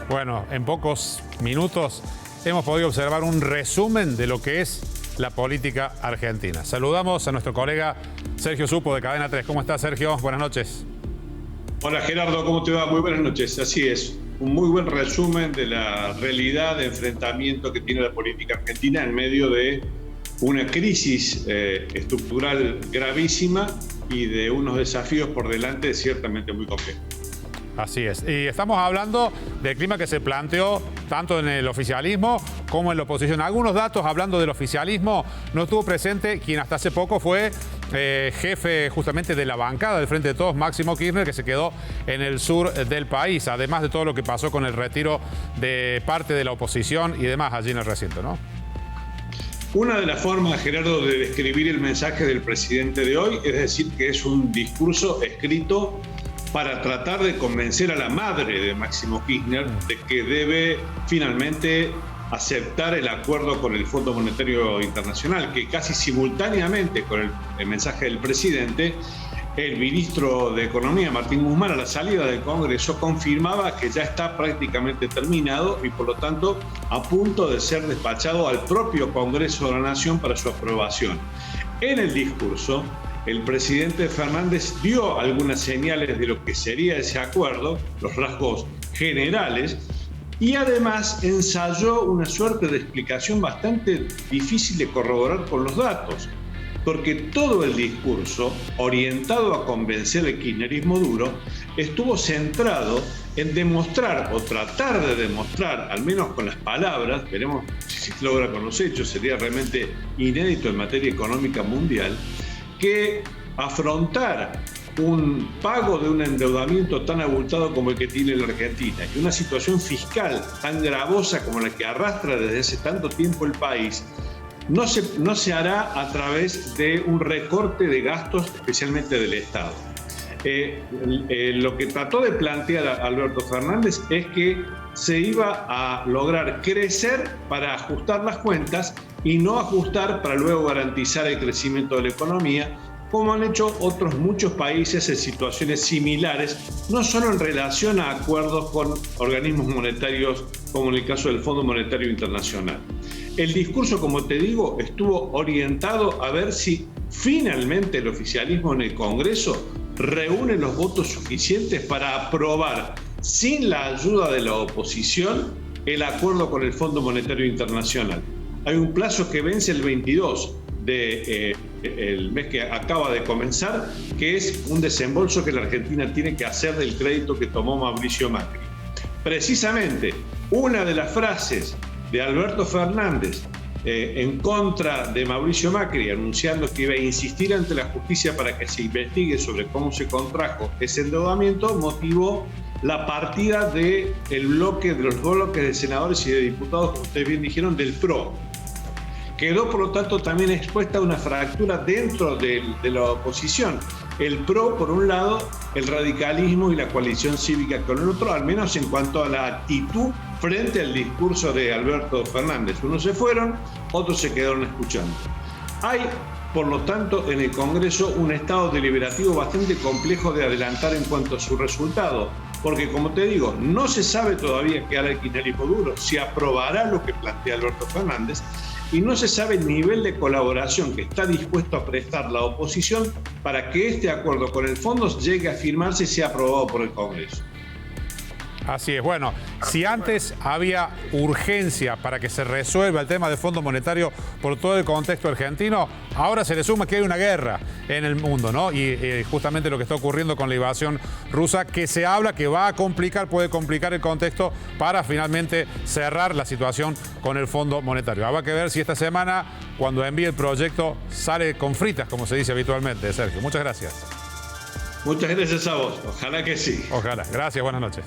Bueno, en pocos minutos hemos podido observar un resumen de lo que es la política argentina. Saludamos a nuestro colega Sergio Supo de Cadena 3. ¿Cómo está, Sergio? Buenas noches. Hola, Gerardo, ¿cómo te va? Muy buenas noches. Así es, un muy buen resumen de la realidad de enfrentamiento que tiene la política argentina en medio de una crisis estructural gravísima y de unos desafíos por delante ciertamente muy complejos. Así es. Y estamos hablando del clima que se planteó tanto en el oficialismo como en la oposición. Algunos datos hablando del oficialismo: no estuvo presente quien hasta hace poco fue jefe justamente de la bancada del Frente de Todos, Máximo Kirchner, que se quedó en el sur del país, además de todo lo que pasó con el retiro de parte de la oposición y demás allí en el recinto, ¿no? Una de las formas, Gerardo, de describir el mensaje del presidente de hoy es decir que es un discurso escrito para tratar de convencer a la madre de Máximo Kirchner de que debe finalmente aceptar el acuerdo con el Fondo Monetario Internacional, que casi simultáneamente con el mensaje del presidente, el ministro de Economía, Martín Guzmán, a la salida del Congreso, confirmaba que ya está prácticamente terminado y por lo tanto a punto de ser despachado al propio Congreso de la Nación para su aprobación. En el discurso, el presidente Fernández dio algunas señales de lo que sería ese acuerdo, los rasgos generales, y además ensayó una suerte de explicación bastante difícil de corroborar con los datos, porque todo el discurso, orientado a convencer al kirchnerismo duro, estuvo centrado en demostrar o tratar de demostrar, al menos con las palabras, veremos si se logra con los hechos, sería realmente inédito en materia económica mundial, que afrontar un pago de un endeudamiento tan abultado como el que tiene la Argentina y una situación fiscal tan gravosa como la que arrastra desde hace tanto tiempo el país, no se hará a través de un recorte de gastos, especialmente del Estado. Lo que trató de plantear Alberto Fernández es que se iba a lograr crecer para ajustar las cuentas y no ajustar para luego garantizar el crecimiento de la economía, como han hecho otros muchos países en situaciones similares, no solo en relación a acuerdos con organismos monetarios como en el caso del Fondo Monetario Internacional. El discurso, como te digo, estuvo orientado a ver si finalmente el oficialismo en el Congreso reúne los votos suficientes para aprobar, sin la ayuda de la oposición, el acuerdo con el Fondo Monetario Internacional. Hay un plazo que vence el 22 del mes que acaba de comenzar, que es un desembolso que la Argentina tiene que hacer del crédito que tomó Mauricio Macri. Precisamente, una de las frases de Alberto Fernández en contra de Mauricio Macri, anunciando que iba a insistir ante la justicia para que se investigue sobre cómo se contrajo ese endeudamiento, motivó la partida de los bloques de senadores y de diputados, como ustedes bien dijeron, del PRO. Quedó, por lo tanto, también expuesta una fractura dentro de la oposición. El PRO, por un lado, el radicalismo y la coalición cívica con el otro, al menos en cuanto a la actitud frente al discurso de Alberto Fernández. Unos se fueron, otros se quedaron escuchando. Hay, por lo tanto, en el Congreso un estado deliberativo bastante complejo de adelantar en cuanto a su resultado, porque, como te digo, no se sabe todavía qué hará el kirchnerismo duro, si aprobará lo que plantea Alberto Fernández, y no se sabe el nivel de colaboración que está dispuesto a prestar la oposición para que este acuerdo con el fondo llegue a firmarse y sea aprobado por el Congreso. Así es. Bueno, si antes había urgencia para que se resuelva el tema del Fondo Monetario por todo el contexto argentino, ahora se le suma que hay una guerra en el mundo, ¿no? Y justamente lo que está ocurriendo con la invasión rusa, que se habla que va a complicar, puede complicar el contexto para finalmente cerrar la situación con el Fondo Monetario. Habrá que ver si esta semana, cuando envíe el proyecto, sale con fritas, como se dice habitualmente. Sergio, muchas gracias. Muchas gracias a vos. Ojalá que sí. Ojalá. Gracias. Buenas noches.